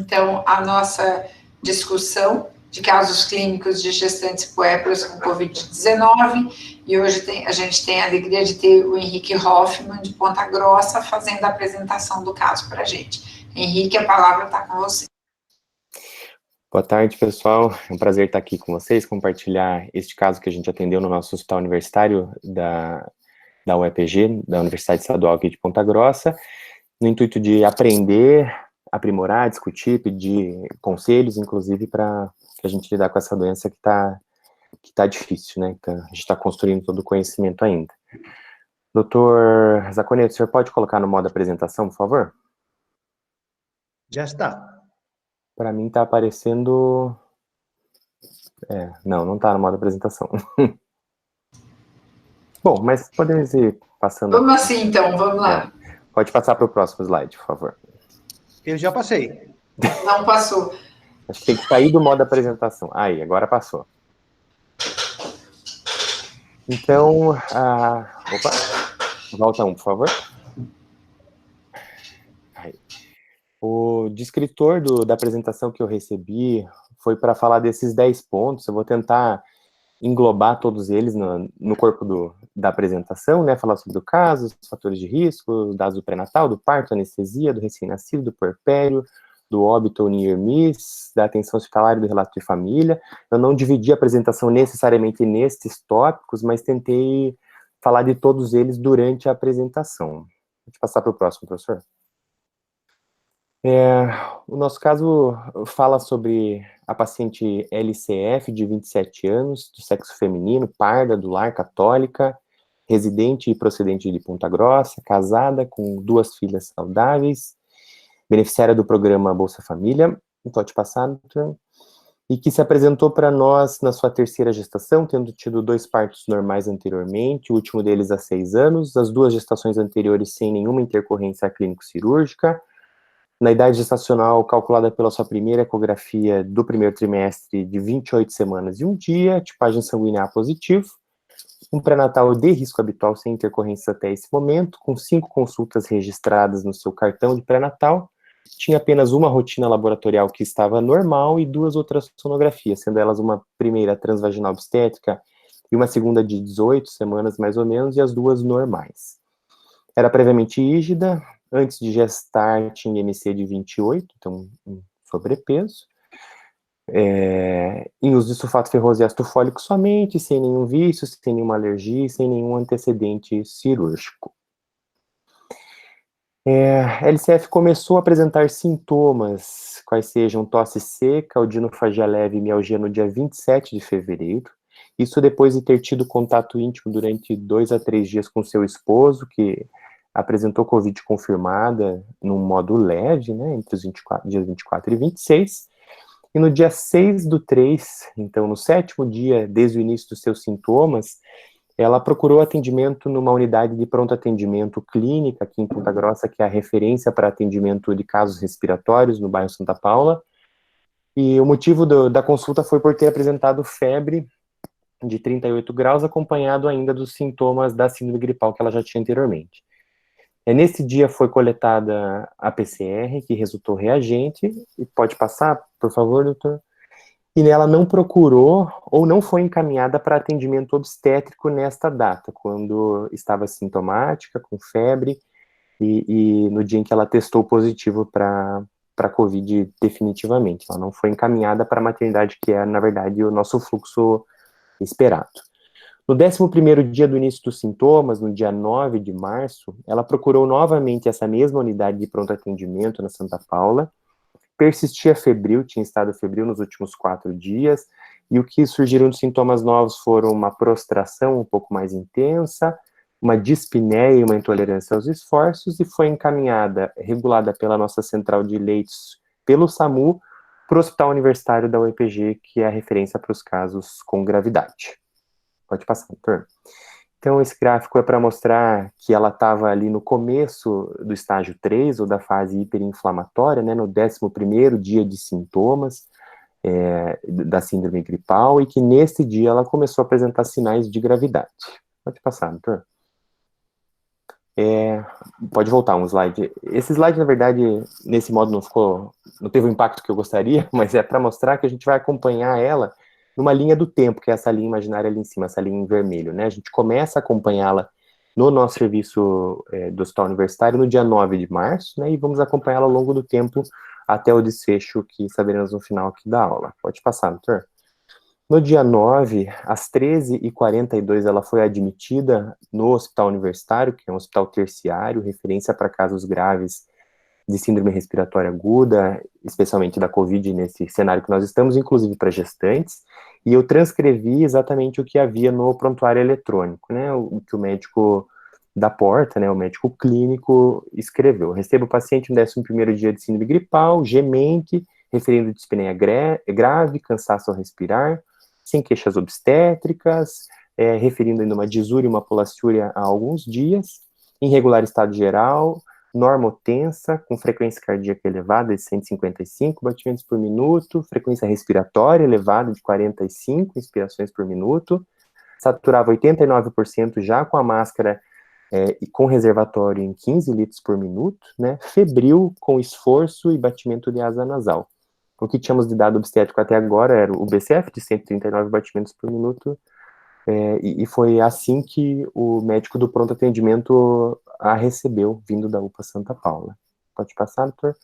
então, a nossa discussão de casos clínicos de gestantes puérperas com Covid-19, e hoje a gente tem a alegria de ter o Henrique Hoffmann, de Ponta Grossa, fazendo a apresentação do caso para a gente. Henrique, a palavra está com você. Boa tarde, pessoal. É um prazer estar aqui com vocês, compartilhar este caso que a gente atendeu no nosso hospital universitário da UEPG, da Universidade Estadual aqui de Ponta Grossa, no intuito de aprender, aprimorar, discutir, pedir conselhos, inclusive, para a gente lidar com essa doença que tá difícil, né? Então, a gente está construindo todo o conhecimento ainda. Doutor Zacconetti, o senhor pode colocar no modo apresentação, por favor? Já está. Para mim está aparecendo... não está no modo apresentação. Bom, mas podemos ir passando... Vamos assim, então, vamos lá. Pode passar para o próximo slide, por favor. Eu já passei. Não passou. Acho que tem que sair do modo apresentação. Aí, agora passou. Então, opa, volta um, por favor. Aí. O descritor da apresentação que eu recebi foi para falar desses 10 pontos. Eu vou tentar englobar todos eles no corpo da apresentação, né? Falar sobre o caso, os fatores de risco, dados do pré-natal, do parto, anestesia, do recém-nascido, do puerpério, do óbito ou near miss, da atenção hospitalar e do relato de família. Eu não dividi a apresentação necessariamente nestes tópicos, mas tentei falar de todos eles durante a apresentação. Vou passar para o próximo, professor. O nosso caso fala sobre a paciente LCF, de 27 anos, do sexo feminino, parda, do lar, católica, residente e procedente de Ponta Grossa, casada, com 2 filhas saudáveis, beneficiária do programa Bolsa Família, pode passar, e que se apresentou para nós na sua 3ª gestação, tendo tido 2 partos normais anteriormente, o último deles há 6 anos, as 2 gestações anteriores sem nenhuma intercorrência clínico-cirúrgica, na idade gestacional calculada pela sua primeira ecografia do primeiro trimestre de 28 semanas e 1 dia, tipagem sanguínea A positivo, um pré-natal de risco habitual sem intercorrência até esse momento, com 5 consultas registradas no seu cartão de pré-natal, tinha apenas uma rotina laboratorial que estava normal e 2 ultrassonografias, sendo elas uma primeira transvaginal obstétrica e uma segunda de 18 semanas mais ou menos, e as 2 normais. Era previamente rígida, antes de gestar tinha IMC de 28, então um sobrepeso, em uso de sulfato ferroso e ácido fólico somente, sem nenhum vício, sem nenhuma alergia, sem nenhum antecedente cirúrgico. A LCF começou a apresentar sintomas, quais sejam tosse seca, odinofagia leve e mialgia no dia 27 de fevereiro, isso depois de ter tido contato íntimo durante 2 a 3 dias com seu esposo, que apresentou Covid confirmada num modo leve, né, entre os dias 24 e 26, e no dia 6/3, então no 7º dia, desde o início dos seus sintomas, ela procurou atendimento numa unidade de pronto atendimento clínica aqui em Ponta Grossa, que é a referência para atendimento de casos respiratórios no bairro Santa Paula, e o motivo da consulta foi por ter apresentado febre de 38 graus, acompanhado ainda dos sintomas da síndrome gripal que ela já tinha anteriormente. Nesse dia foi coletada a PCR, que resultou reagente, e pode passar, por favor, doutor? E nela não procurou ou não foi encaminhada para atendimento obstétrico nesta data, quando estava sintomática, com febre, e no dia em que ela testou positivo para Covid definitivamente. Ela não foi encaminhada para a maternidade, que é, na verdade, o nosso fluxo esperado. No 11º dia do início dos sintomas, no dia 9 de março, ela procurou novamente essa mesma unidade de pronto atendimento na Santa Paula, persistia febril, tinha estado febril nos últimos 4 dias, e o que surgiram de sintomas novos foram uma prostração um pouco mais intensa, uma dispneia e uma intolerância aos esforços, e foi encaminhada, regulada pela nossa central de leitos, pelo SAMU, para o Hospital Universitário da UEPG, que é a referência para os casos com gravidade. Pode passar, doutor. Então, esse gráfico é para mostrar que ela estava ali no começo do estágio 3, ou da fase hiperinflamatória, né, no 11º dia de sintomas da síndrome gripal, e que nesse dia ela começou a apresentar sinais de gravidade. Pode passar, doutor. Pode voltar um slide. Esse slide, na verdade, nesse modo não teve o impacto que eu gostaria, mas é para mostrar que a gente vai acompanhar ela numa linha do tempo, que é essa linha imaginária ali em cima, essa linha em vermelho, né? A gente começa a acompanhá-la no nosso serviço do Hospital Universitário no dia 9 de março, né? E vamos acompanhá-la ao longo do tempo até o desfecho que saberemos no final aqui da aula. Pode passar, doutor. No dia 9, às 13h42, ela foi admitida no Hospital Universitário, que é um hospital terciário, referência para casos graves de síndrome respiratória aguda, especialmente da Covid, nesse cenário que nós estamos, inclusive para gestantes, e eu transcrevi exatamente o que havia no prontuário eletrônico, né, o que o médico da porta, né, o médico clínico escreveu. Recebo o paciente no 11º dia de síndrome gripal, gemente, referindo dispneia grave, cansaço ao respirar, sem queixas obstétricas, referindo ainda uma disúria e uma polaciúria há alguns dias, irregular estado geral, normotensa, com frequência cardíaca elevada de 155 batimentos por minuto, frequência respiratória elevada de 45 inspirações por minuto, saturava 89% já com a máscara e com reservatório em 15 litros por minuto, né, febril, com esforço e batimento de asa nasal. O que tínhamos de dado obstétrico até agora era o BCF de 139 batimentos por minuto, e foi assim que o médico do pronto atendimento a recebeu, vindo da UPA Santa Paula. Pode passar, doutor?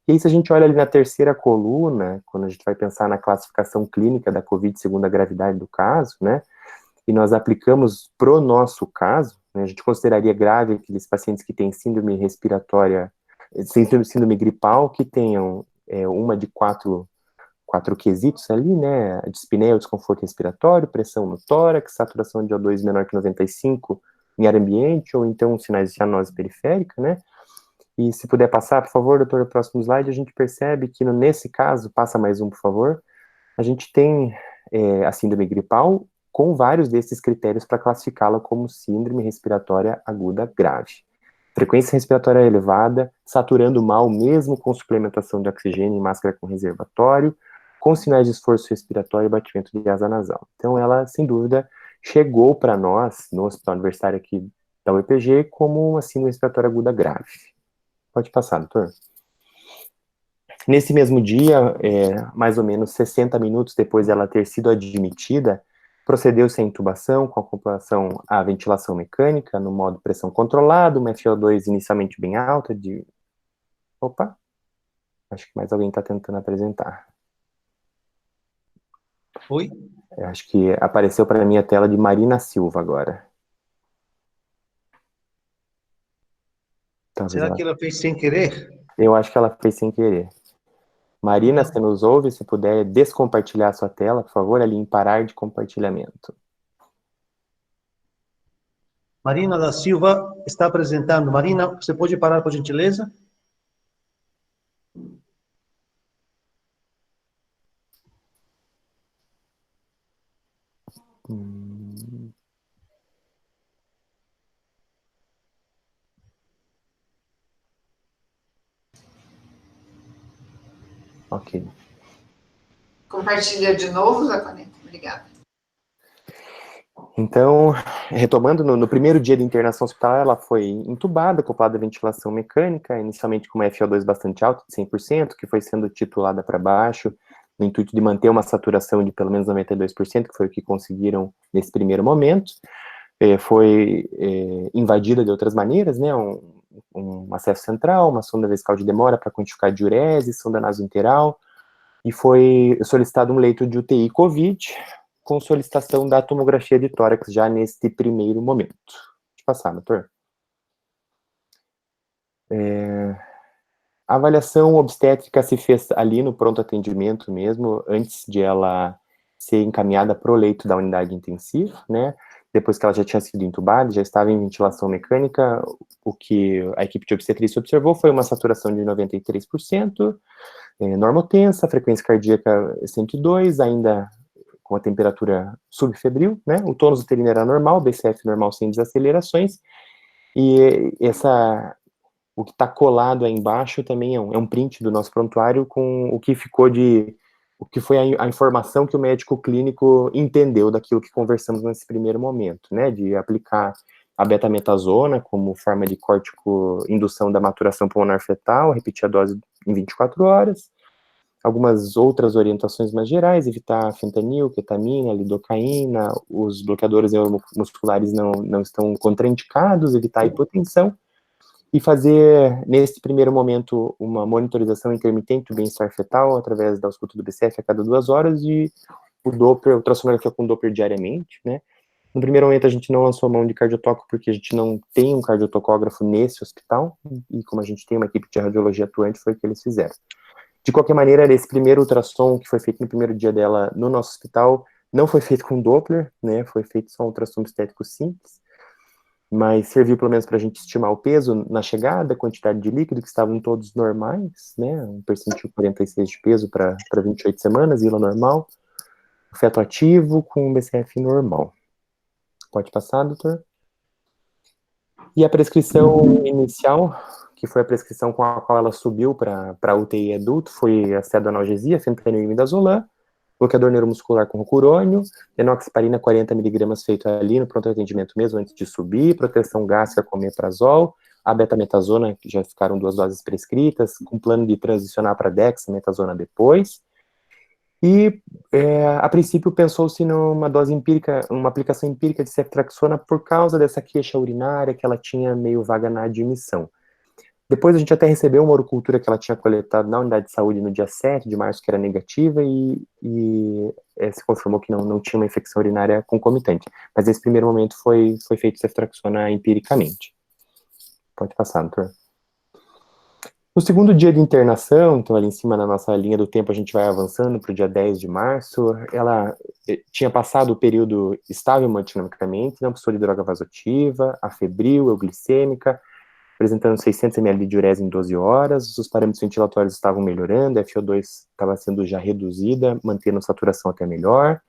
E aí, se a gente olha ali na terceira coluna, quando a gente vai pensar na classificação clínica da COVID segundo a gravidade do caso, né, e nós aplicamos pro nosso caso, né, a gente consideraria grave aqueles pacientes que têm síndrome respiratória, síndrome gripal, que tenham uma de quatro quesitos ali, né, a dispneia, o desconforto respiratório, pressão no tórax, saturação de O2 menor que 95 em ar ambiente, ou então sinais de cianose periférica, né, e se puder passar, por favor, doutor, o próximo slide, a gente percebe que nesse caso, passa mais um, por favor, a gente tem a síndrome gripal com vários desses critérios para classificá-la como síndrome respiratória aguda grave. Frequência respiratória elevada, saturando mal mesmo com suplementação de oxigênio e máscara com reservatório, com sinais de esforço respiratório e batimento de asa nasal. Então, ela, sem dúvida, chegou para nós, no Hospital Universitário aqui da UEPG, como uma síndrome respiratória aguda grave. Pode passar, doutor. Nesse mesmo dia, mais ou menos 60 minutos depois dela ter sido admitida, procedeu-se a intubação com acoplação à ventilação mecânica, no modo pressão controlada, uma FO2 inicialmente bem alta, Opa! Acho que mais alguém está tentando apresentar. Oi? Acho que apareceu para mim a tela de Marina Silva agora. Será que ela fez sem querer? Eu acho que ela fez sem querer. Marina, você nos ouve? Se puder descompartilhar a sua tela, por favor, ali em parar de compartilhamento. Marina da Silva está apresentando. Marina, você pode parar, por gentileza? Ok. Compartilha de novo, Zaconeta. Obrigada. Então, retomando, no primeiro dia de internação hospitalar, ela foi intubada, acoplada à ventilação mecânica, inicialmente com uma FO2 bastante alta, de 100%, que foi sendo titulada para baixo, no intuito de manter uma saturação de pelo menos 92%, que foi o que conseguiram nesse primeiro momento. Foi invadida de outras maneiras, né, um acesso central, uma sonda vesical de demora para quantificar a diurese, sonda nasointeral, e foi solicitado um leito de UTI COVID, com solicitação da tomografia de tórax já neste primeiro momento. Pode passar, doutor. A avaliação obstétrica se fez ali no pronto atendimento mesmo, antes de ela ser encaminhada para o leito da unidade intensiva, né? Depois que ela já tinha sido entubada, já estava em ventilação mecânica, o que a equipe de obstetrícia observou foi uma saturação de 93%, normotensa, frequência cardíaca 102, ainda com a temperatura subfebril, né? O tônus uterino era normal, BCF normal sem desacelerações, e o que está colado aí embaixo também é um print do nosso prontuário com o que foi a informação que o médico clínico entendeu daquilo que conversamos nesse primeiro momento, né, de aplicar a betametasona como forma de indução da maturação pulmonar fetal, repetir a dose em 24 horas. Algumas outras orientações mais gerais, evitar fentanil, ketamina, lidocaína, os bloqueadores neuromusculares não estão contraindicados, evitar a hipotensão, e fazer, nesse primeiro momento, uma monitorização intermitente do bem-estar fetal através da ausculta do BCF a cada 2 horas e o Doppler, ultrassonografia com Doppler diariamente, né? No primeiro momento a gente não lançou mão de cardiotoco porque a gente não tem um cardiotocógrafo nesse hospital, e como a gente tem uma equipe de radiologia atuante, foi o que eles fizeram. De qualquer maneira, esse primeiro ultrassom que foi feito no primeiro dia dela no nosso hospital não foi feito com Doppler, né? Foi feito só um ultrassom estético simples, mas serviu pelo menos para a gente estimar o peso na chegada, a quantidade de líquido, que estavam todos normais, né? Um percentil 46 de peso para 28 semanas, ILA normal, feto ativo com BCF normal. Pode passar, doutor? E a prescrição inicial, que foi a prescrição com a qual ela subiu para UTI adulto, foi a pseudoanalgesia, fentanil e midazolam, bloqueador neuromuscular com rocurônio, enoxaparina 40mg feito ali no pronto atendimento mesmo antes de subir, proteção gástrica com omeprazol, a betametasona, que já ficaram 2 doses prescritas, com plano de transicionar para dexametasona depois. E, a princípio, pensou-se numa dose empírica, uma aplicação empírica de ceftriaxona por causa dessa queixa urinária que ela tinha meio vaga na admissão. Depois a gente até recebeu uma urocultura que ela tinha coletado na unidade de saúde no dia 7 de março, que era negativa, e se confirmou que não tinha uma infecção urinária concomitante. Mas nesse primeiro momento foi feito ceftriaxona empiricamente. Pode passar, doutor. No segundo dia de internação, então ali em cima na nossa linha do tempo a gente vai avançando para o dia 10 de março, ela tinha passado o período estável hemodinamicamente, não precisou de droga vasoativa, afebril, euglicêmica, apresentando 600 ml de diurese em 12 horas, os parâmetros ventilatórios estavam melhorando, a FO2 estava sendo já reduzida, mantendo a saturação até melhor.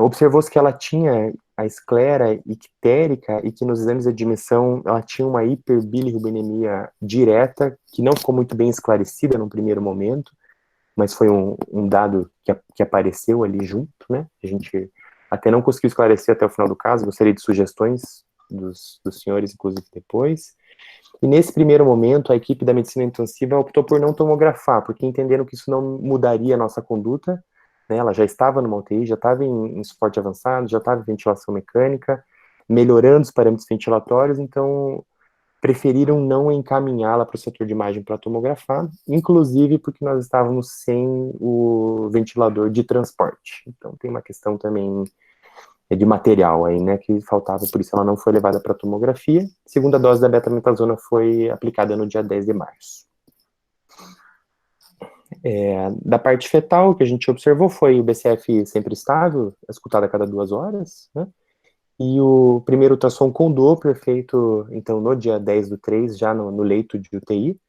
Observou-se que ela tinha a esclera ictérica e que nos exames de admissão ela tinha uma hiperbilirrubinemia direta, que não ficou muito bem esclarecida no primeiro momento, mas foi um dado que apareceu ali junto, né? A gente até não conseguiu esclarecer até o final do caso, gostaria de sugestões dos senhores, inclusive, depois. E nesse primeiro momento, a equipe da medicina intensiva optou por não tomografar, porque entenderam que isso não mudaria a nossa conduta, né? Ela já estava numa UTI, já estava em suporte avançado, já estava em ventilação mecânica, melhorando os parâmetros ventilatórios, então preferiram não encaminhá-la para o setor de imagem para tomografar, inclusive porque nós estávamos sem o ventilador de transporte. Então tem uma questão também de material aí, né, que faltava, por isso ela não foi levada para tomografia. Segunda dose da betametasona foi aplicada no dia 10 de março. Da parte fetal, o que a gente observou foi o BCF sempre estável, escutado a cada 2 horas, né, e o primeiro ultrassom com Doppler feito, então, no dia 10/3, já no leito de UTI,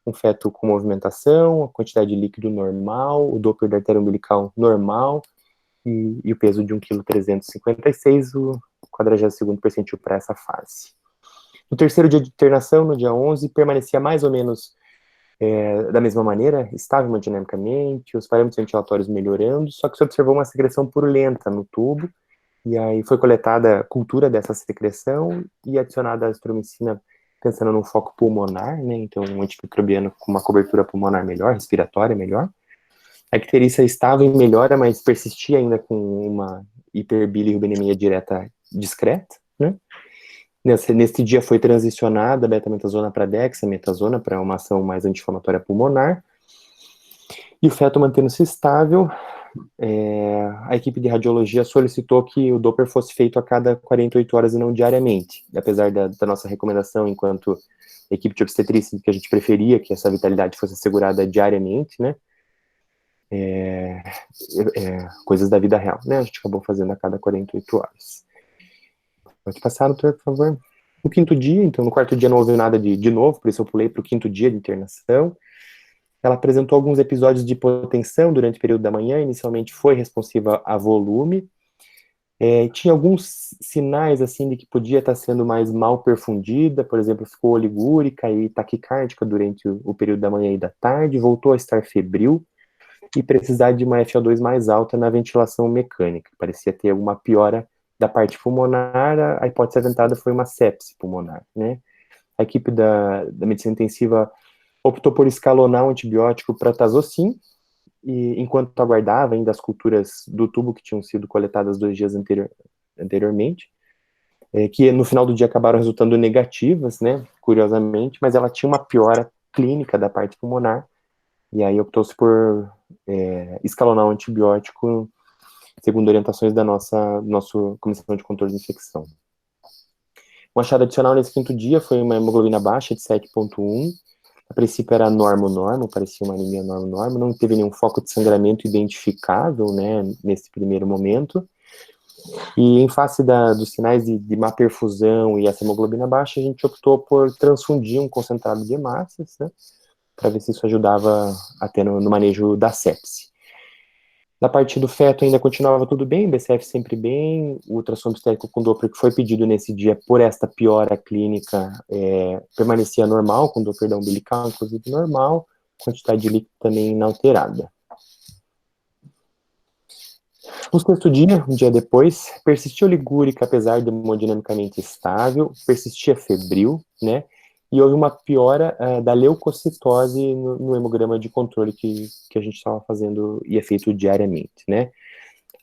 um feto com movimentação, a quantidade de líquido normal, o Doppler da artéria umbilical normal, e o peso de 1,356 kg, o 42º percentil para essa fase. No terceiro dia de internação, no dia 11, permanecia mais ou menos da mesma maneira, estável hemodinamicamente, os parâmetros ventilatórios melhorando, só que se observou uma secreção purulenta no tubo, e aí foi coletada a cultura dessa secreção e adicionada a azitromicina, pensando num foco pulmonar, né, então um antimicrobiano com uma cobertura pulmonar melhor, respiratória melhor. A icterícia estava em melhora, mas persistia ainda com uma hiperbilirrubinemia direta discreta, né. Nesse dia foi transicionada a betametasona para dexametasona, para uma ação mais anti-inflamatória pulmonar, e o feto mantendo-se estável. A equipe de radiologia solicitou que o Doppler fosse feito a cada 48 horas e não diariamente, apesar da nossa recomendação enquanto equipe de obstetrícia, que a gente preferia que essa vitalidade fosse assegurada diariamente, né, coisas da vida real, né, a gente acabou fazendo a cada 48 horas. Pode passar, doutor, por favor. No quinto dia, então, no quarto dia não houve nada de novo, por isso eu pulei para o quinto dia de internação. Ela apresentou alguns episódios de hipotensão durante o período da manhã, inicialmente foi responsiva a volume, tinha alguns sinais, assim, de que podia estar sendo mais mal perfundida, por exemplo, ficou oligúrica e taquicárdica durante o período da manhã e da tarde, voltou a estar febril e precisar de uma FO2 mais alta na ventilação mecânica, parecia ter alguma piora da parte pulmonar, a hipótese aventada foi uma sepse pulmonar, né? A equipe da medicina intensiva optou por escalonar o antibiótico protazocin, e enquanto aguardava ainda as culturas do tubo que tinham sido coletadas 2 dias anteriormente, que no final do dia acabaram resultando negativas, né, curiosamente, mas ela tinha uma piora clínica da parte pulmonar, e aí optou-se por escalonar o antibiótico segundo orientações da nossa Comissão de Controle de Infecção. Um achado adicional nesse 5º dia foi uma hemoglobina baixa de 7,1. A princípio era normo-normo, parecia uma anemia normo-normo, não teve nenhum foco de sangramento identificável, né, nesse primeiro momento. E em face dos sinais de má perfusão e essa hemoglobina baixa, a gente optou por transfundir um concentrado de hemácias, né, para ver se isso ajudava até no manejo da sepse. Da parte do feto ainda continuava tudo bem, BCF sempre bem, o ultrassom obstétrico com Doppler que foi pedido nesse dia por esta piora clínica permanecia normal, com Doppler da umbilical inclusive normal, quantidade de líquido também inalterada. No 6º dia, um dia depois, persistiu ligúrica, apesar de hemodinamicamente estável, persistia febril, né, e houve uma piora da leucocitose no hemograma de controle que a gente estava fazendo e é feito diariamente, né.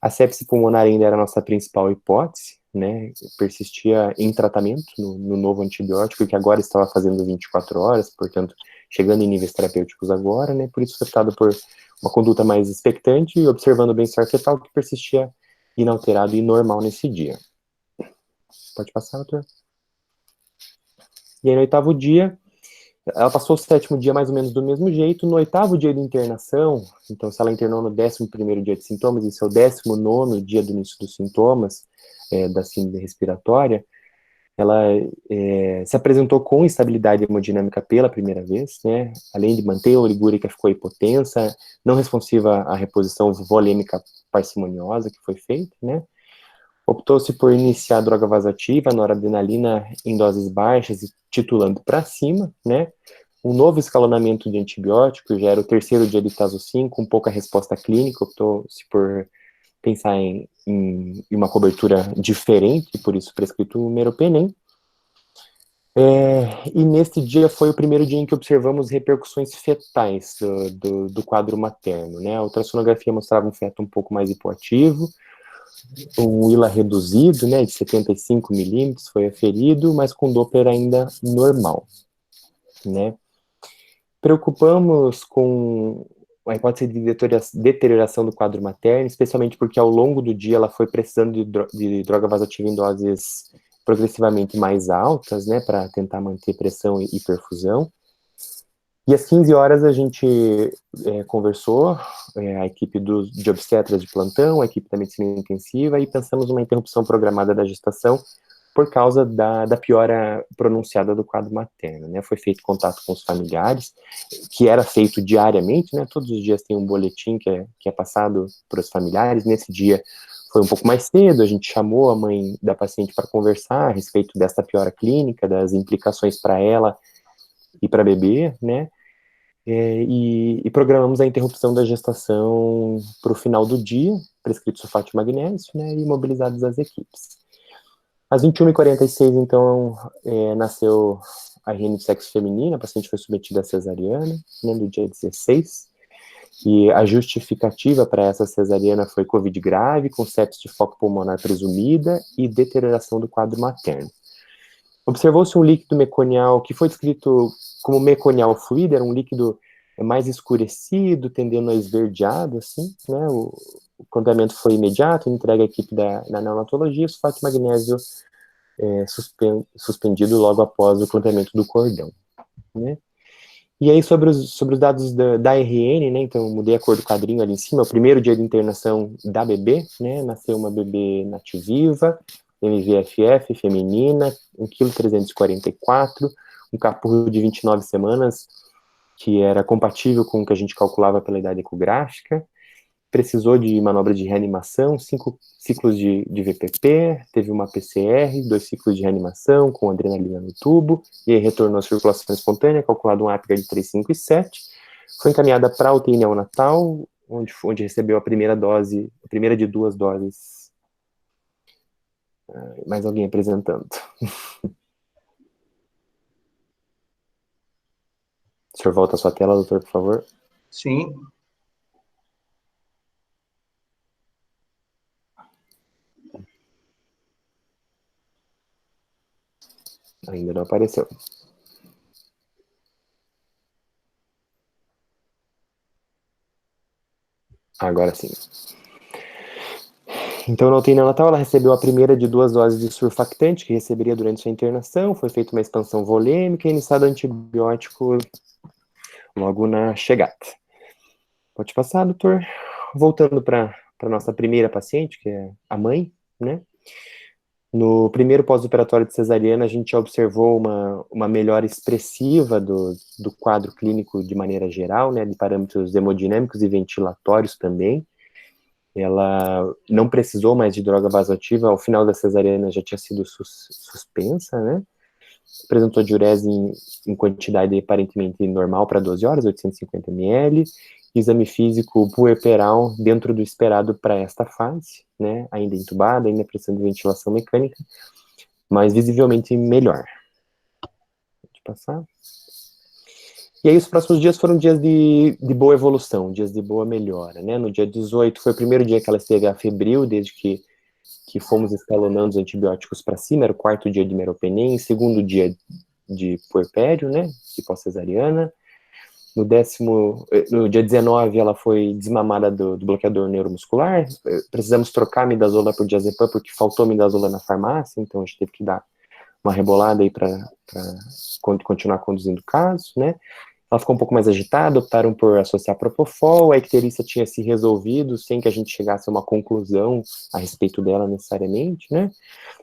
A sepse pulmonar ainda era a nossa principal hipótese, né, persistia em tratamento no novo antibiótico, que agora estava fazendo 24 horas, portanto, chegando em níveis terapêuticos agora, né, por isso foi optado por uma conduta mais expectante e observando o bem-estar fetal que persistia inalterado e normal nesse dia. Pode passar, doutor? E aí, no 8º dia, ela passou o 7º dia mais ou menos do mesmo jeito. No 8º dia de internação, então se ela internou no 11º dia de sintomas, esse é o 19º dia do início dos sintomas da síndrome respiratória, ela se apresentou com instabilidade hemodinâmica pela primeira vez, né? Além de manter a oligúrica, ficou hipotensa, não responsiva à reposição volêmica parcimoniosa que foi feita, né? Optou-se por iniciar a droga vasoativa, noradrenalina em doses baixas e titulando para cima, né? Um novo escalonamento de antibiótico, já era o 3º dia de Tazocin, com pouca resposta clínica, optou-se por pensar em uma cobertura diferente, por isso prescrito o meropenem. E neste dia foi o primeiro dia em que observamos repercussões fetais do quadro materno, né? A ultrassonografia mostrava um feto um pouco mais hipoativo, um ILA reduzido, né, de 75 milímetros foi aferido, mas com Doppler ainda normal, né. Preocupamos com a hipótese de deterioração do quadro materno, especialmente porque ao longo do dia ela foi precisando de droga vasoativa em doses progressivamente mais altas, né, para tentar manter pressão e perfusão. E às 15 horas a gente conversou, a equipe de obstetras de plantão, a equipe da medicina intensiva, e pensamos numa interrupção programada da gestação por causa da piora pronunciada do quadro materno, né? Foi feito contato com os familiares, que era feito diariamente, né? Todos os dias tem um boletim que é passado para os familiares. Nesse dia foi um pouco mais cedo, a gente chamou a mãe da paciente para conversar a respeito dessa piora clínica, das implicações para ela e para bebê, né? E programamos a interrupção da gestação para o final do dia, prescrito sulfato de magnésio, né, e mobilizadas as equipes. Às 21h46, então, nasceu a RN de sexo feminino, a paciente foi submetida à cesariana, né, no dia 16, e a justificativa para essa cesariana foi Covid grave, com sepse de foco pulmonar presumida e deterioração do quadro materno. Observou-se um líquido meconial que foi descrito como meconial fluido, era um líquido mais escurecido, tendendo a esverdeado, assim, né? O contamento foi imediato, entregue à equipe da neonatologia, sulfato de magnésio suspendido logo após o clampamento do cordão, né? E aí, sobre os dados da RN, né, então, eu mudei a cor do quadrinho ali em cima, o primeiro dia de internação da bebê, né, nasceu uma bebê nativiva, MVFF, feminina, 1,344 kg, um capurro de 29 semanas, que era compatível com o que a gente calculava pela idade ecográfica, precisou de manobra de reanimação, 5 ciclos de VPP, teve uma PCR, 2 ciclos de reanimação com adrenalina no tubo, e aí retornou à circulação espontânea, calculado um Apgar de 3, 5 e 7, foi encaminhada para a UTI neonatal, onde recebeu a primeira de 2 doses Mais alguém apresentando. O senhor volta a sua tela, doutor, por favor. Sim. Ainda não apareceu. Agora sim. Então, na UTI neonatal, ela recebeu a primeira de 2 doses de surfactante, que receberia durante sua internação. Foi feita uma expansão volêmica e iniciado antibiótico logo na chegada. Pode passar, doutor. Voltando para a nossa primeira paciente, que é a mãe, né? No primeiro pós-operatório de cesariana, a gente já observou uma melhora expressiva do quadro clínico de maneira geral, né, de parâmetros hemodinâmicos e ventilatórios também. Ela não precisou mais de droga vasoativa, ao final da cesariana já tinha sido suspensa, né? Apresentou diurese em quantidade aparentemente normal para 12 horas, 850 ml, exame físico puerperal dentro do esperado para esta fase, né, ainda entubada, ainda precisando de ventilação mecânica, mas visivelmente melhor. Pode passar. E aí os próximos dias foram dias de boa evolução, dias de boa melhora, né, no dia 18 foi o primeiro dia que ela esteve afebril, desde que fomos escalonando os antibióticos para cima, era o 4º dia de meropenem, segundo dia de puerpério, né, de pós-cesariana. No dia 19, ela foi desmamada do bloqueador neuromuscular. Precisamos trocar a midazolam por diazepam, porque faltou midazolam na farmácia, então a gente teve que dar uma rebolada aí para continuar conduzindo o caso, né? Ela ficou um pouco mais agitada, optaram por associar propofol, a icterícia tinha se resolvido sem que a gente chegasse a uma conclusão a respeito dela necessariamente, né?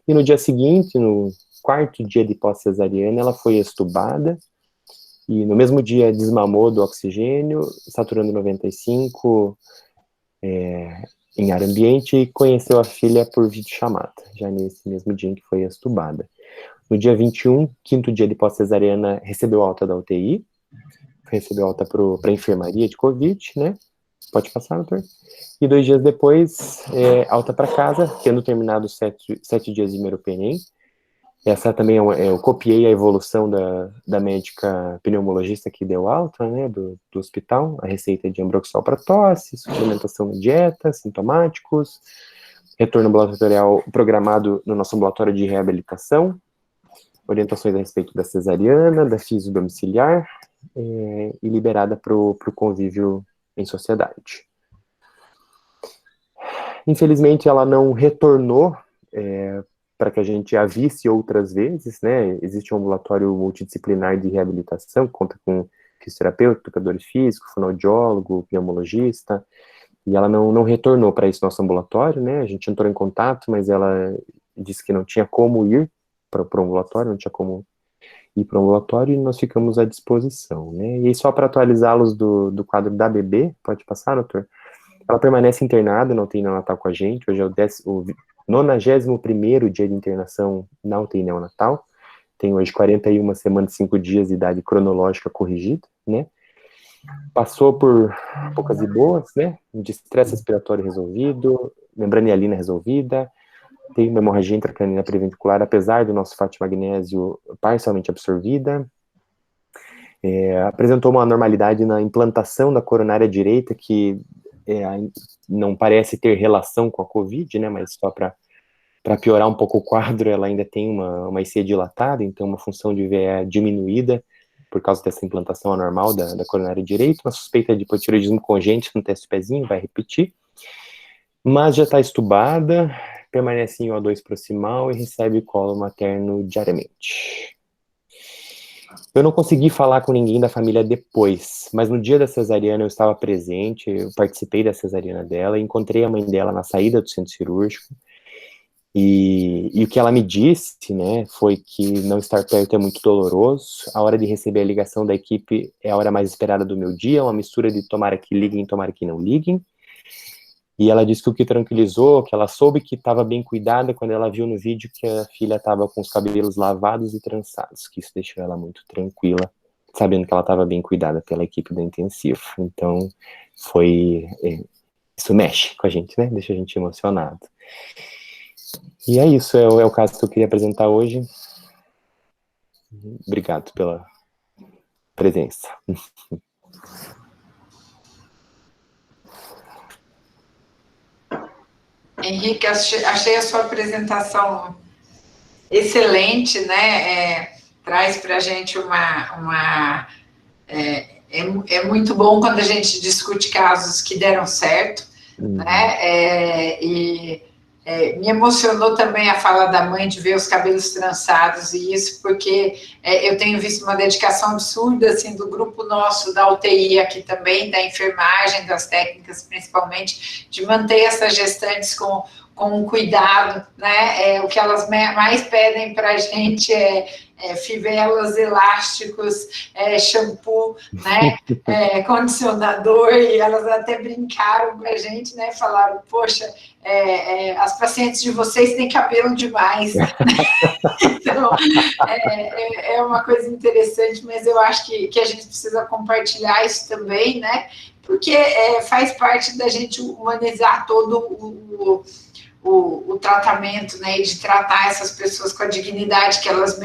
E no dia seguinte, no 4º dia de pós-cesariana, ela foi extubada, e no mesmo dia desmamou do oxigênio, saturando 95 em ar ambiente, e conheceu a filha por videochamada, já nesse mesmo dia em que foi extubada. No dia 21, 5º dia de pós-cesariana, recebeu alta da UTI, recebeu alta para a enfermaria de Covid, né? Pode passar, doutor. E 2 dias depois, alta para casa, tendo terminado 7 dias de meropenem. Essa também eu copiei a evolução da médica pneumologista que deu alta, né, do hospital, a receita de ambroxol para tosse, suplementação na dieta, sintomáticos, retorno ambulatorial programado no nosso ambulatório de reabilitação, orientações a respeito da cesariana, da fisio domiciliar, e liberada para o convívio em sociedade. Infelizmente, ela não retornou para que a gente a visse outras vezes, né? Existe um ambulatório multidisciplinar de reabilitação, que conta com fisioterapeuta, educador físico, fonoaudiólogo, pneumologista, e ela não retornou para esse nosso ambulatório, né? A gente entrou em contato, mas ela disse que não tinha como ir para o ambulatório, não tinha como ir para o ambulatório, e nós ficamos à disposição, né? E aí, só para atualizá-los do quadro da bebê, pode passar, doutor? Ela permanece internada na UTI neonatal com a gente, hoje é o 91º dia de internação na UTI neonatal, tem hoje 41 semanas e 5 dias de idade cronológica corrigida, né? Passou por poucas e boas, né? Distresse respiratório resolvido, membrana hialina resolvida, tem uma hemorragia intracraniana periventricular, apesar do nosso fosfato de magnésio parcialmente absorvida. Apresentou uma anormalidade na implantação da coronária direita, que não parece ter relação com a COVID, né, mas só para piorar um pouco o quadro, ela ainda tem uma IC dilatada, então uma função de VE diminuída por causa dessa implantação anormal da coronária direita, uma suspeita de hipotireoidismo congênito no teste do pezinho, vai repetir, mas já está estubada, permanece em O2 proximal e recebe colo materno diariamente. Eu não consegui falar com ninguém da família depois, mas no dia da cesariana eu estava presente, eu participei da cesariana dela, encontrei a mãe dela na saída do centro cirúrgico, e o que ela me disse, né, foi que não estar perto é muito doloroso, a hora de receber a ligação da equipe é a hora mais esperada do meu dia, uma mistura de tomara que liguem, tomara que não liguem, e ela disse que o que tranquilizou, que ela soube que estava bem cuidada quando ela viu no vídeo que a filha estava com os cabelos lavados e trançados, que isso deixou ela muito tranquila, sabendo que ela estava bem cuidada pela equipe da intensiva. Então, isso mexe com a gente, né? Deixa a gente emocionado. E é isso, é o caso que eu queria apresentar hoje. Obrigado pela presença. Henrique, achei a sua apresentação excelente, né? Traz para a gente é muito bom quando a gente discute casos que deram certo, né? Me emocionou também a fala da mãe de ver os cabelos trançados e isso porque eu tenho visto uma dedicação absurda assim do grupo nosso da UTI aqui também, da enfermagem, das técnicas principalmente, de manter essas gestantes com um cuidado, né? O que elas mais pedem para a gente fivelas, elásticos, shampoo, né? Condicionador, e elas até brincaram com a gente, né? Falaram, poxa, as pacientes de vocês têm cabelo demais. Então, é uma coisa interessante, mas eu acho que a gente precisa compartilhar isso também, né? Porque faz parte da gente humanizar todo o tratamento, né, e de tratar essas pessoas com a dignidade que elas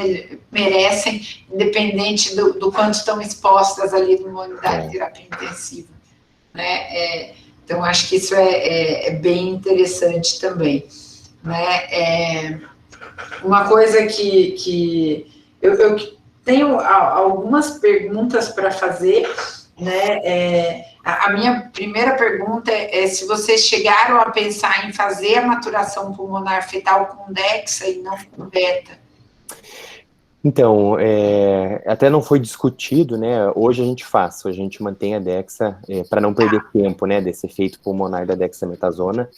merecem, independente do quanto estão expostas ali numa unidade de terapia intensiva, né? Então, acho que isso é bem interessante também, né? Uma coisa que eu tenho algumas perguntas para fazer, né? A minha primeira pergunta é se vocês chegaram a pensar em fazer a maturação pulmonar fetal com DEXA e não com beta. Então, até não foi discutido, né? Hoje a gente faz, hoje a gente mantém a DEXA para não perder tempo, né? Desse efeito pulmonar da dexametasona.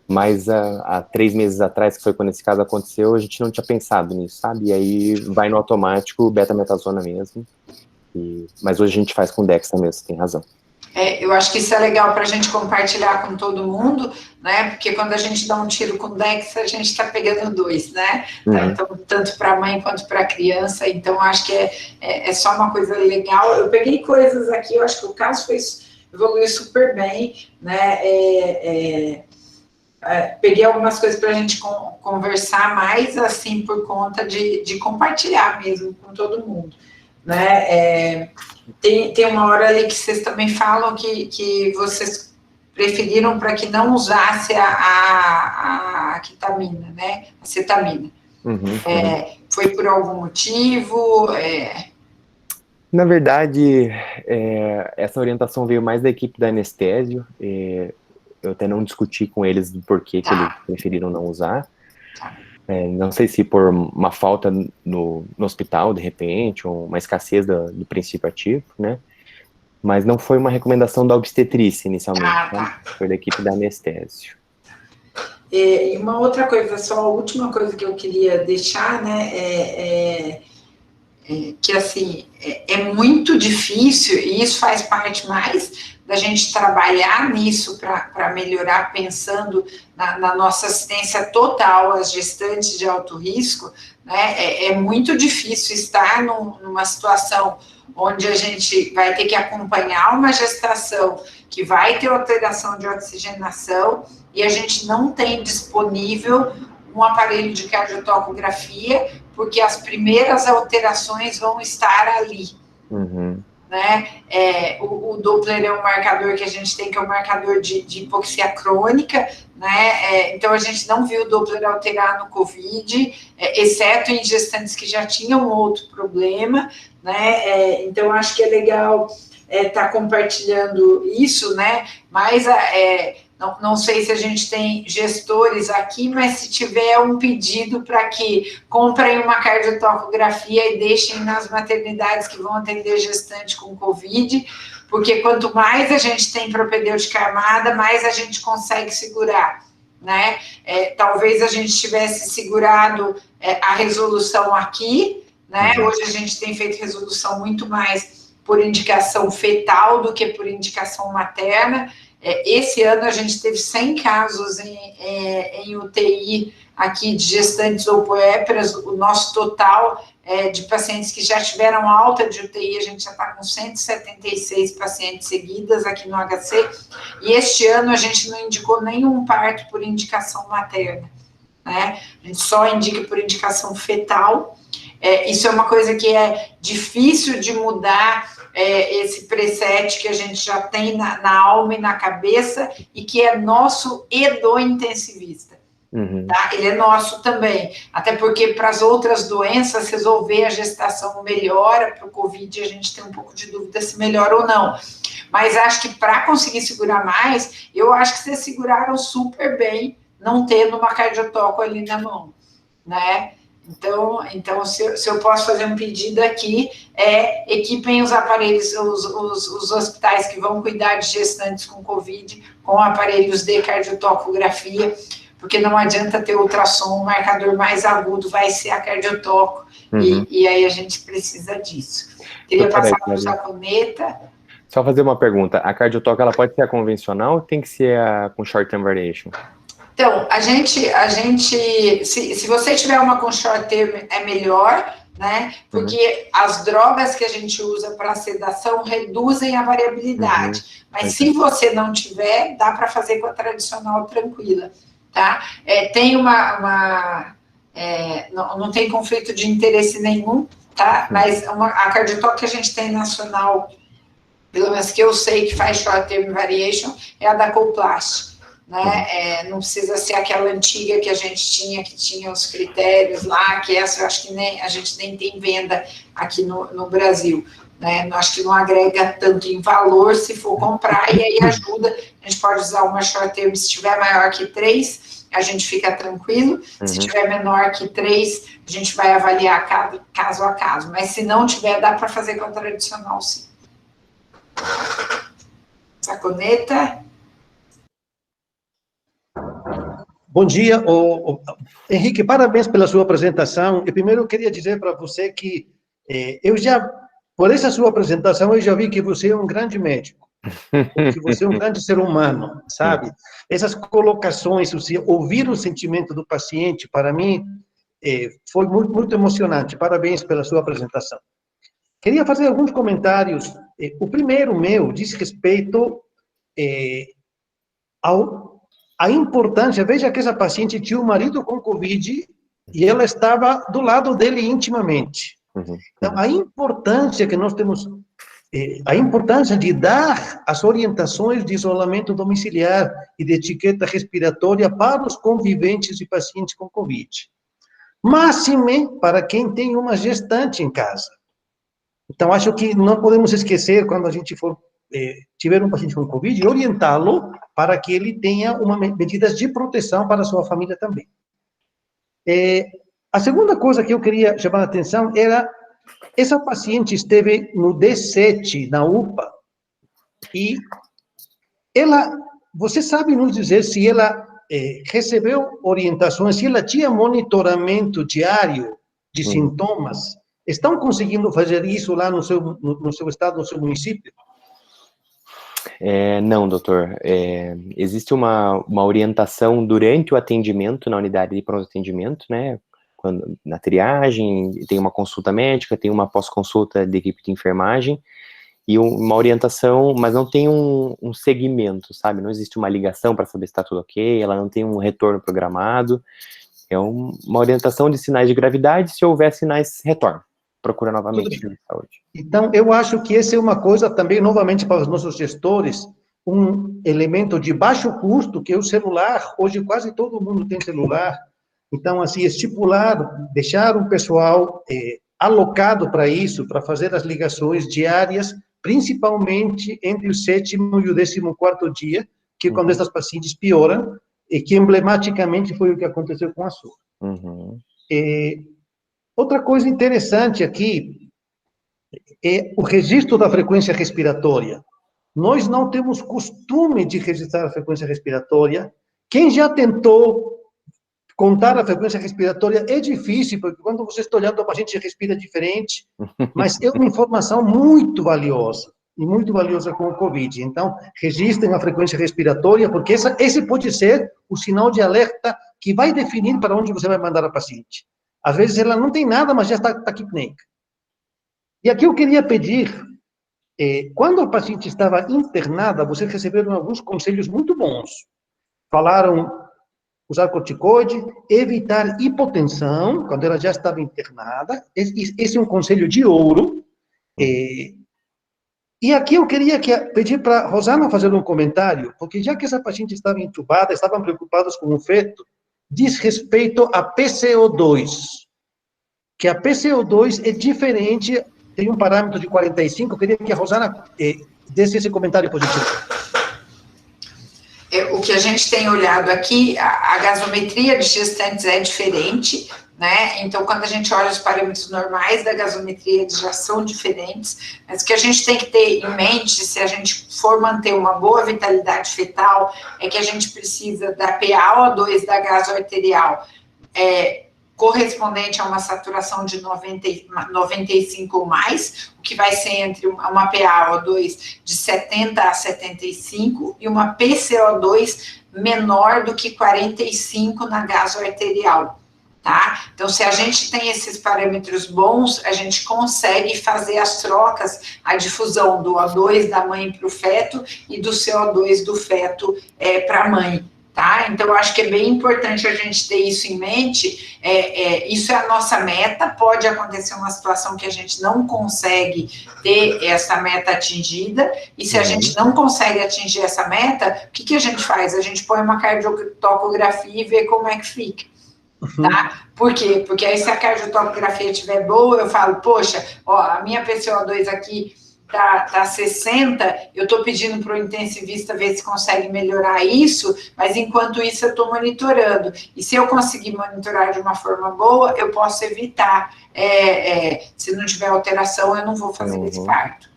Mas há 3 meses atrás, que foi quando esse caso aconteceu, a gente não tinha pensado nisso, sabe? E aí vai no automático beta-metasona mesmo. Mas hoje a gente faz com DEXA mesmo, tem razão. Eu acho que isso é legal para a gente compartilhar com todo mundo, né? Porque quando a gente dá um tiro com DEXA, a gente está pegando 2, né? Então, tanto para a mãe quanto para a criança. Então, acho que é só uma coisa legal. Eu peguei coisas aqui, eu acho que o caso evoluiu super bem, né? Peguei algumas coisas para a gente conversar mais, assim, por conta de compartilhar mesmo com todo mundo, né? Tem uma hora ali que vocês também falam que vocês preferiram para que não usasse a ketamina, né? A cetamina. Foi por algum motivo? Na verdade, essa orientação veio mais da equipe da anestésio. Eu até não discuti com eles do porquê que eles preferiram não usar. Não sei se por uma falta no hospital, de repente, ou uma escassez do princípio ativo, né? Mas não foi uma recomendação da obstetrícia, inicialmente, né? Foi da equipe da anestésio. E uma outra coisa, só a última coisa que eu queria deixar, né, que, assim, é muito difícil, e isso faz parte mais da gente trabalhar nisso para melhorar, pensando na nossa assistência total às gestantes de alto risco, né? É muito difícil estar numa situação onde a gente vai ter que acompanhar uma gestação que vai ter alteração de oxigenação e a gente não tem disponível um aparelho de cardiotocografia, porque as primeiras alterações vão estar ali. Né? O Doppler é um marcador que a gente tem, que é um marcador de hipoxia crônica, né? Então a gente não viu o Doppler alterar no COVID, exceto em gestantes que já tinham outro problema, né? Então acho que é legal estar compartilhando isso, né? Mas não sei se a gente tem gestores aqui, mas se tiver um pedido para que comprem uma cardiotocografia e deixem nas maternidades que vão atender gestante com Covid, porque quanto mais a gente tem propedêutica armada, mais a gente consegue segurar, né? Talvez a gente tivesse segurado a resolução aqui, né? Hoje a gente tem feito resolução muito mais por indicação fetal do que por indicação materna. Esse ano a gente teve 100 casos em UTI aqui de gestantes ou puérperas. O nosso total de pacientes que já tiveram alta de UTI, a gente já está com 176 pacientes seguidas aqui no HC, e este ano a gente não indicou nenhum parto por indicação materna, né? A gente só indica por indicação fetal. Isso é uma coisa que é difícil de mudar, esse preset que a gente já tem na alma e na cabeça, e que é nosso e do intensivista. Tá? Ele é nosso também, até porque para as outras doenças, resolver a gestação melhora, para o Covid a gente tem um pouco de dúvida se melhora ou não, mas acho que para conseguir segurar mais, eu acho que vocês seguraram super bem, não tendo uma cardiotoco ali na mão, né? Então se eu posso fazer um pedido aqui, equipem os aparelhos, os hospitais que vão cuidar de gestantes com Covid, com aparelhos de cardiotocografia, porque não adianta ter ultrassom, o marcador mais agudo vai ser a cardiotoco, e aí a gente precisa disso. Queria passar para o Saconeta. Só fazer uma pergunta, a cardiotoco, ela pode ser a convencional ou tem que ser com short-term variation? Então, se você tiver uma com short term, é melhor, né? Porque as drogas que a gente usa para sedação reduzem a variabilidade. Mas se você não tiver, dá para fazer com a tradicional tranquila, tá? Tem não tem conflito de interesse nenhum, tá? Mas a cardiotoc que a gente tem nacional, pelo menos que eu sei que faz short term variation, é a da Coplast. Né? Não precisa ser aquela antiga que a gente tinha, que tinha os critérios lá, que essa eu acho que a gente nem tem venda aqui no Brasil, né? Eu acho que não agrega tanto em valor se for comprar, e aí ajuda, a gente pode usar uma short term, se tiver maior que 3, a gente fica tranquilo, se tiver menor que 3, a gente vai avaliar caso a caso, mas se não tiver, dá para fazer com a tradicional, sim. Saconeta. Bom dia, Henrique, parabéns pela sua apresentação. E primeiro eu queria dizer para você que por essa sua apresentação, eu já vi que você é um grande médico, que você é um grande ser humano, sabe? Essas colocações, ouvir o sentimento do paciente, para mim, foi muito, muito emocionante. Parabéns pela sua apresentação. Queria fazer alguns comentários. O primeiro meu diz respeito a importância, veja que essa paciente tinha um marido com Covid e ela estava do lado dele intimamente. Então, a importância que nós temos, a importância de dar as orientações de isolamento domiciliar e de etiqueta respiratória para os conviventes e pacientes com Covid. Máxime para quem tem uma gestante em casa. Então, acho que não podemos esquecer, quando a gente for tiver um paciente com Covid, orientá-lo para que ele tenha medidas de proteção para a sua família também. A segunda coisa que eu queria chamar a atenção era, essa paciente esteve no D7, na UPA, e você sabe nos dizer se ela recebeu orientações, se ela tinha monitoramento diário de sintomas? Estão conseguindo fazer isso lá no seu estado, no seu município? Não, doutor. Existe uma orientação durante o atendimento na unidade de pronto atendimento, né? Na triagem, tem uma consulta médica, tem uma pós-consulta de equipe de enfermagem, e uma orientação, mas não tem um segmento, sabe? Não existe uma ligação para saber se está tudo ok, ela não tem um retorno programado. É uma orientação de sinais de gravidade, se houver sinais, retorno. Procura novamente o serviço de saúde. Então, eu acho que essa é uma coisa também, novamente, para os nossos gestores, um elemento de baixo custo, que é o celular. Hoje quase todo mundo tem celular. Então, assim, estipular, deixar um pessoal alocado para isso, para fazer as ligações diárias, principalmente entre o 7º e o 14º dia, que é quando essas pacientes pioram, e que emblematicamente foi o que aconteceu com a sua. Outra coisa interessante aqui é o registro da frequência respiratória. Nós não temos costume de registrar a frequência respiratória. Quem já tentou contar a frequência respiratória é difícil, porque quando você está olhando, a paciente respira diferente, mas é uma informação muito valiosa, e muito valiosa com o Covid. Então, registrem a frequência respiratória, porque esse pode ser o sinal de alerta que vai definir para onde você vai mandar a paciente. Às vezes ela não tem nada, mas já está taquipneica. E aqui eu queria pedir, quando a paciente estava internada, vocês receberam alguns conselhos muito bons. Falaram usar corticoide, evitar hipotensão, quando ela já estava internada. Esse é um conselho de ouro. E aqui eu queria pedir para a Rosana fazer um comentário, porque já que essa paciente estava entubada, estavam preocupados com o feto, diz respeito a PCO2, que a PCO2 é diferente, tem um parâmetro de 45, eu queria que a Rosana desse esse comentário positivo. O que a gente tem olhado aqui, a gasometria de gestantes é diferente, né? Então, quando a gente olha os parâmetros normais da gasometria, eles já são diferentes, mas o que a gente tem que ter em mente, se a gente for manter uma boa vitalidade fetal, é que a gente precisa da PaO2 da gaso arterial correspondente a uma saturação de 95 ou mais, o que vai ser entre uma PaO2 de 70 a 75 e uma PCO2 menor do que 45 na gaso arterial. Tá? Então, se a gente tem esses parâmetros bons, a gente consegue fazer as trocas, a difusão do O2 da mãe para o feto e do CO2 do feto para a mãe. Tá? Então, eu acho que é bem importante a gente ter isso em mente. Isso é a nossa meta. Pode acontecer uma situação que a gente não consegue ter essa meta atingida, e se a gente não consegue atingir essa meta, o que a gente faz? A gente põe uma cardiotocografia e vê como é que fica. Tá? Por quê? Porque aí se a cardiotocografia estiver boa, eu falo, poxa, ó, a minha PCO2 aqui tá 60, eu estou pedindo para o intensivista ver se consegue melhorar isso, mas enquanto isso eu estou monitorando. E se eu conseguir monitorar de uma forma boa, eu posso evitar. Se não tiver alteração, eu não vou fazer esse parto.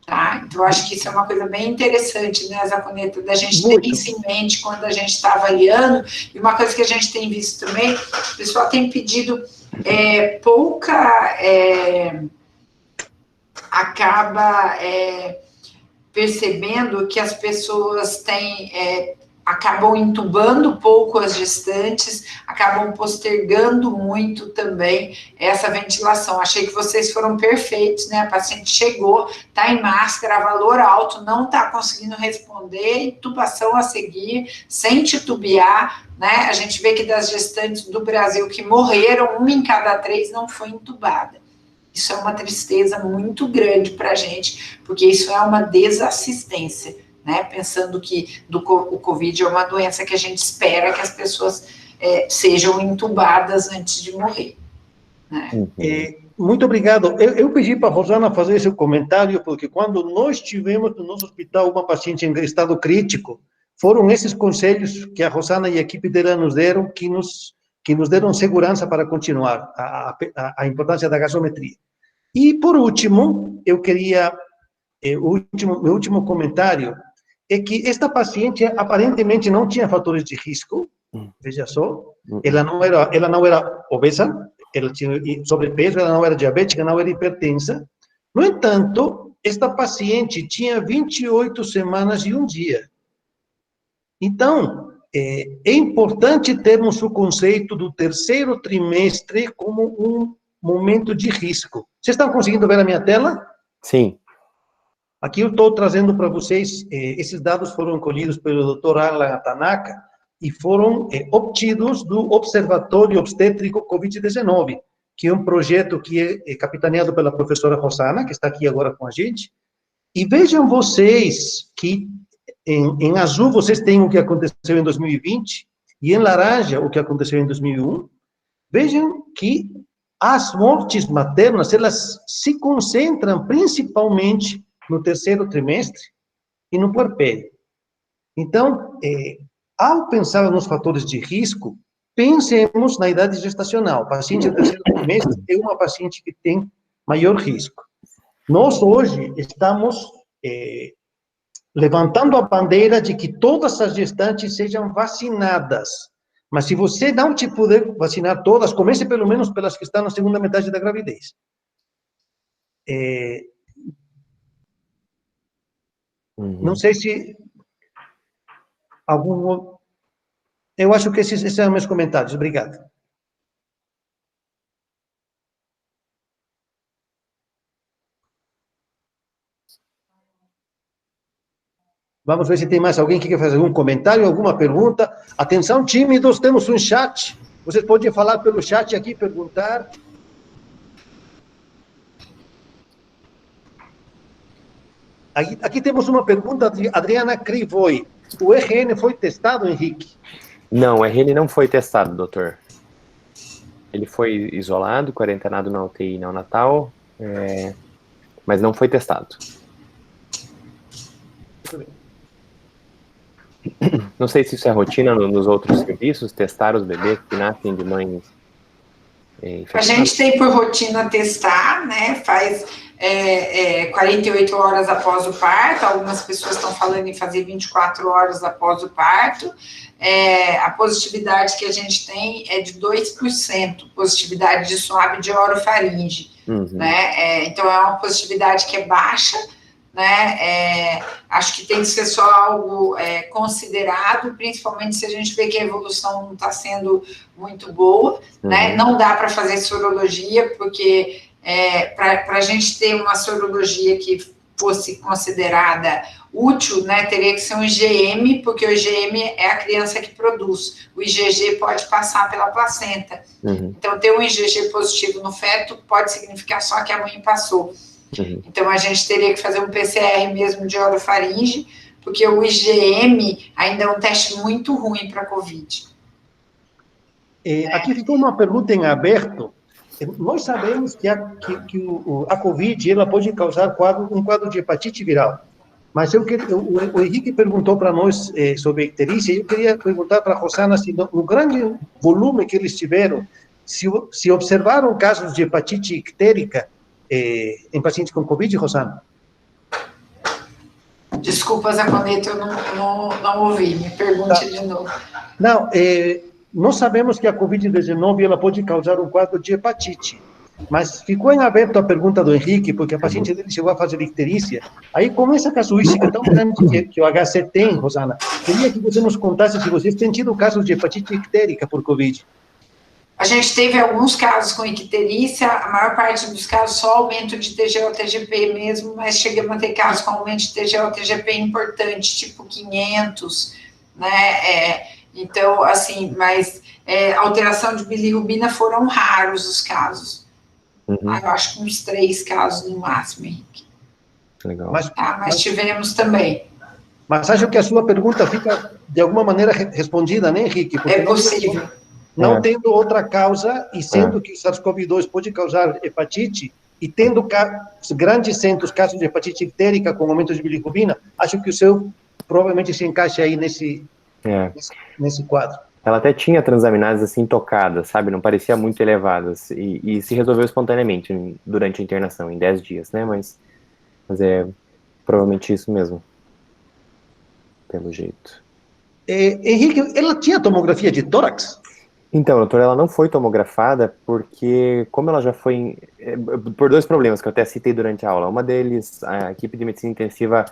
Tá? Então, eu acho que isso é uma coisa bem interessante, né, Zaconeta, da gente ter isso em mente quando a gente está avaliando. E uma coisa que a gente tem visto também, o pessoal tem pedido acaba percebendo que as pessoas acabam entubando pouco as gestantes, acabam postergando muito também essa ventilação. Achei que vocês foram perfeitos, né? A paciente chegou, está em máscara, valor alto, não está conseguindo responder, intubação a seguir, sem titubear, né? A gente vê que das gestantes do Brasil que morreram, 1 em cada 3 não foi intubada. Isso é uma tristeza muito grande para a gente, porque isso é uma desassistência, né? Pensando que o Covid é uma doença que a gente espera que as pessoas sejam entubadas antes de morrer. Né? Muito obrigado. Eu pedi para a Rosana fazer esse comentário, porque quando nós tivemos no nosso hospital uma paciente em estado crítico, foram esses conselhos que a Rosana e a equipe dela nos deram que nos deram segurança para continuar, a importância da gasometria. E, por último, eu queria, meu último comentário é que esta paciente aparentemente não tinha fatores de risco, veja só, ela não era obesa, ela tinha sobrepeso, ela não era diabética, não era hipertensa. No entanto, esta paciente tinha 28 semanas e 1 dia. Então, é importante termos o conceito do terceiro trimestre como um momento de risco. Vocês estão conseguindo ver a minha tela? Sim. Aqui eu estou trazendo para vocês, esses dados foram colhidos pelo Dr. Alan Tanaka e foram obtidos do Observatório Obstétrico Covid-19, que é um projeto que é capitaneado pela professora Rosana, que está aqui agora com a gente. E vejam vocês que em azul vocês têm o que aconteceu em 2020 e em laranja o que aconteceu em 2001. Vejam que as mortes maternas, elas se concentram principalmente no terceiro trimestre e no puerpério. Então, ao pensar nos fatores de risco, pensemos na idade gestacional. O paciente do terceiro trimestre é uma paciente que tem maior risco. Nós, hoje, estamos levantando a bandeira de que todas as gestantes sejam vacinadas. Mas se você não te puder vacinar todas, comece pelo menos pelas que estão na segunda metade da gravidez. Não sei se algum... Eu acho que esses são meus comentários. Obrigado. Vamos ver se tem mais alguém que quer fazer algum comentário, alguma pergunta. Atenção, tímidos, temos um chat. Vocês podem falar pelo chat aqui, perguntar. Aqui temos uma pergunta de Adriana Crivoi. O RN foi testado, Henrique? Não, o RN não foi testado, doutor. Ele foi isolado, quarentenado na UTI neonatal, mas não foi testado. Muito bem. Não sei se isso é rotina nos outros serviços, testar os bebês que nascem de mães A infectadas. gente tem por rotina testar, né? Faz 48 horas após o parto, algumas pessoas estão falando em fazer 24 horas após o parto. A positividade que a gente tem é de 2%, positividade de swab de orofaringe, né? Então, é uma positividade que é baixa, né? Acho que tem que ser só algo considerado, principalmente se a gente vê que a evolução não está sendo muito boa, né? Não dá para fazer sorologia, porque para a gente ter uma sorologia que fosse considerada útil, né, teria que ser um IgM, porque o IgM é a criança que produz. O IgG pode passar pela placenta. Então, ter um IgG positivo no feto pode significar só que a mãe passou. Então, a gente teria que fazer um PCR mesmo de orofaringe, porque o IgM ainda é um teste muito ruim para a COVID. Aqui ficou uma pergunta em aberto. Nós sabemos que a COVID ela pode causar um quadro de hepatite viral. Mas o Henrique perguntou para nós sobre a icterícia, e eu queria perguntar para a Rosana se no grande volume que eles tiveram, se observaram casos de hepatite ictérica em pacientes com COVID, Rosana? Desculpa, Zaconeta, eu não ouvi, me pergunte de novo. Não, nós sabemos que a COVID-19 ela pode causar um quadro de hepatite, mas ficou em aberto a pergunta do Henrique, porque a paciente dele chegou a fazer icterícia. Aí, com essa casuística tão grande que o HC tem, Rosana, queria que você nos contasse se vocês têm tido casos de hepatite ictérica por COVID. A gente teve alguns casos com icterícia, a maior parte dos casos só aumento de TGO-TGP mesmo, mas chegamos a ter casos com aumento de TGO-TGP importante, tipo 500, né? Então, assim, mas alteração de bilirrubina foram raros os casos. Eu acho que uns 3 casos no máximo, Henrique. Legal. Mas tivemos também. Mas acho que a sua pergunta fica, de alguma maneira, respondida, né, Henrique? Porque É possível. não tendo outra causa, e sendo que o SARS-CoV-2 pode causar hepatite, e tendo grandes centros, casos de hepatite ictérica com aumento de bilirrubina, acho que o seu provavelmente se encaixa aí nesse quadro. Ela até tinha transaminases assim tocadas, sabe? Não parecia muito elevadas. E se resolveu espontaneamente durante a internação, em 10 dias, né? Mas é provavelmente isso mesmo. Pelo jeito. Henrique, ela tinha tomografia de tórax? Então, doutora, ela não foi tomografada porque, como ela já foi... por 2 problemas que eu até citei durante a aula. Uma deles, a equipe de medicina intensiva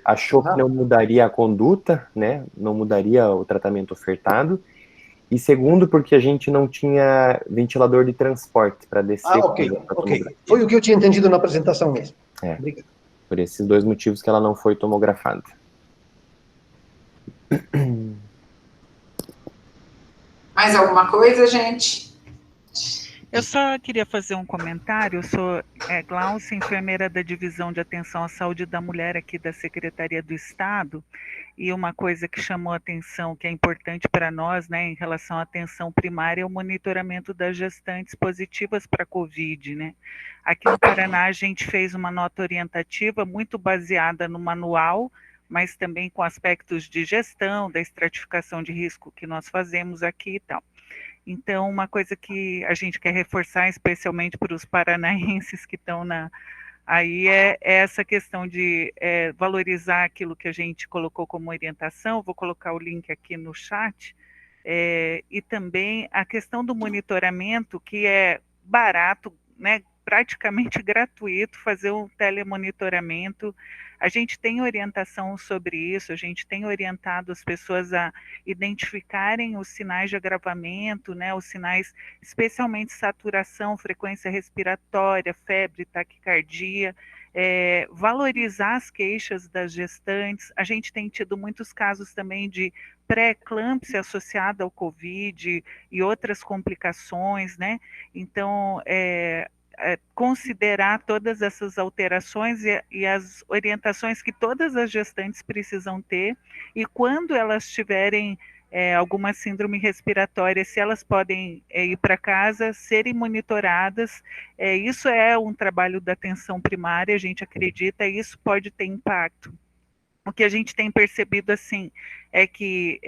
achou que não mudaria a conduta, né? Não mudaria o tratamento ofertado. E segundo, porque a gente não tinha ventilador de transporte para descer. Ok. Foi o que eu tinha entendido na apresentação mesmo. Obrigado. Por esses 2 motivos que ela não foi tomografada. Mais alguma coisa, gente? Eu só queria fazer um comentário. Eu sou Glaucia, enfermeira da Divisão de Atenção à Saúde da Mulher aqui da Secretaria do Estado, e uma coisa que chamou a atenção, que é importante para nós, né, em relação à atenção primária, é o monitoramento das gestantes positivas para a COVID, né? Aqui no Paraná, a gente fez uma nota orientativa muito baseada no manual, mas também com aspectos de gestão, da estratificação de risco que nós fazemos aqui e tal. Então, uma coisa que a gente quer reforçar, especialmente para os paranaenses que estão aí, é essa questão de valorizar aquilo que a gente colocou como orientação. Vou colocar o link aqui no chat. E também a questão do monitoramento, que é barato, né, praticamente gratuito, fazer um telemonitoramento. A gente tem orientação sobre isso, a gente tem orientado as pessoas a identificarem os sinais de agravamento, né, os sinais, especialmente saturação, frequência respiratória, febre, taquicardia. valorizar as queixas das gestantes. A gente tem tido muitos casos também de pré-eclâmpsia associada ao Covid e outras complicações, né? Então, considerar todas essas alterações e as orientações que todas as gestantes precisam ter, e quando elas tiverem alguma síndrome respiratória, se elas podem ir para casa, serem monitoradas. Isso é um trabalho da atenção primária, a gente acredita, e isso pode ter impacto. O que a gente tem percebido, assim, é que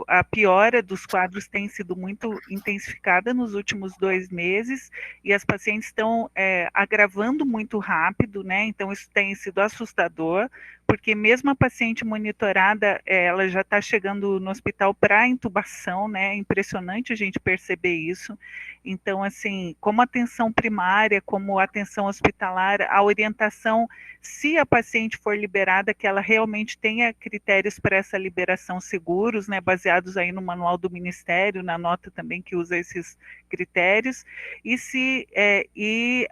a piora dos quadros tem sido muito intensificada nos últimos 2 meses, e as pacientes estão agravando muito rápido, né? Então, isso tem sido assustador, porque mesmo a paciente monitorada, ela já está chegando no hospital para intubação, né? É impressionante a gente perceber isso. Então, assim, como atenção primária, como atenção hospitalar, a orientação, se a paciente for liberada, que ela realmente tenha critérios para essa liberação seguros, né, baseados aí no manual do Ministério, na nota também que usa esses critérios, e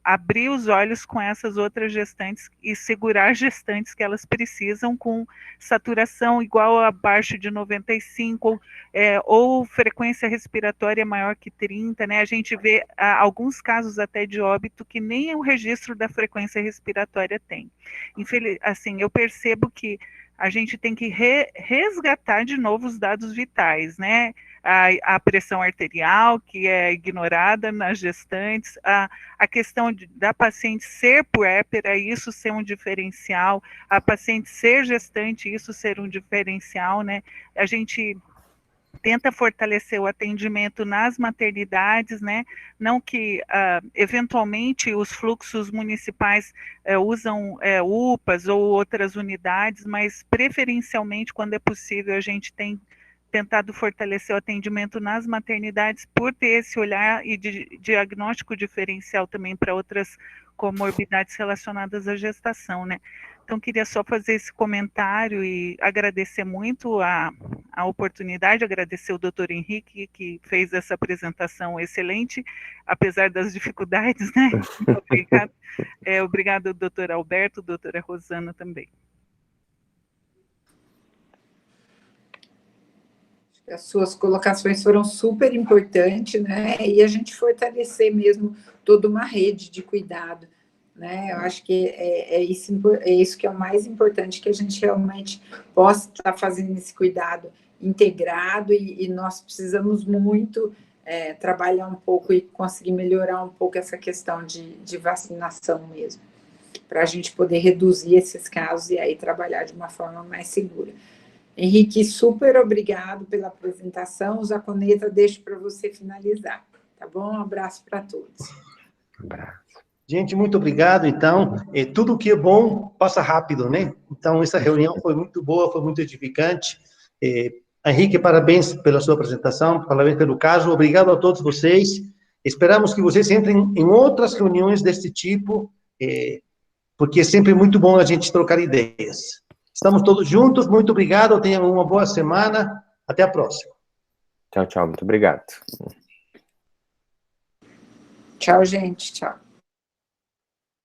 abrir os olhos com essas outras gestantes e segurar gestantes que elas precisam com saturação igual a abaixo de 95, ou frequência respiratória maior que 30, né? A gente vê alguns casos até de óbito que nem o registro da frequência respiratória tem. Assim, eu percebo que a gente tem que resgatar de novo os dados vitais, né? A pressão arterial, que é ignorada nas gestantes, a questão da paciente ser puérpera, isso ser um diferencial, a paciente ser gestante, isso ser um diferencial, né? A gente tenta fortalecer o atendimento nas maternidades, né? Não que, eventualmente, os fluxos municipais usam UPAs ou outras unidades, mas, preferencialmente, quando é possível, a gente tem tentado fortalecer o atendimento nas maternidades por ter esse olhar e diagnóstico diferencial também para outras comorbidades relacionadas à gestação, né? Então, queria só fazer esse comentário e agradecer muito a oportunidade, agradecer o doutor Henrique, que fez essa apresentação excelente, apesar das dificuldades, né? Obrigado. Obrigado, doutor Alberto, doutora Rosana também. As suas colocações foram super importantes, né? E a gente fortalecer mesmo toda uma rede de cuidado, né? Eu acho que é isso que é o mais importante, que a gente realmente possa estar fazendo esse cuidado integrado, e nós precisamos muito trabalhar um pouco e conseguir melhorar um pouco essa questão de vacinação mesmo, para a gente poder reduzir esses casos e aí trabalhar de uma forma mais segura. Henrique, super obrigado pela apresentação. O Zaconeta, deixo para você finalizar, tá bom? Um abraço para todos. Um abraço. Gente, muito obrigado. Então, tudo que é bom passa rápido, né? Então, essa reunião foi muito boa, foi muito edificante. Henrique, parabéns pela sua apresentação, parabéns pelo caso. Obrigado a todos vocês. Esperamos que vocês entrem em outras reuniões desse tipo, porque é sempre muito bom a gente trocar ideias. Estamos todos juntos, muito obrigado, tenham uma boa semana, até a próxima. Tchau, tchau, muito obrigado. Tchau, gente, tchau.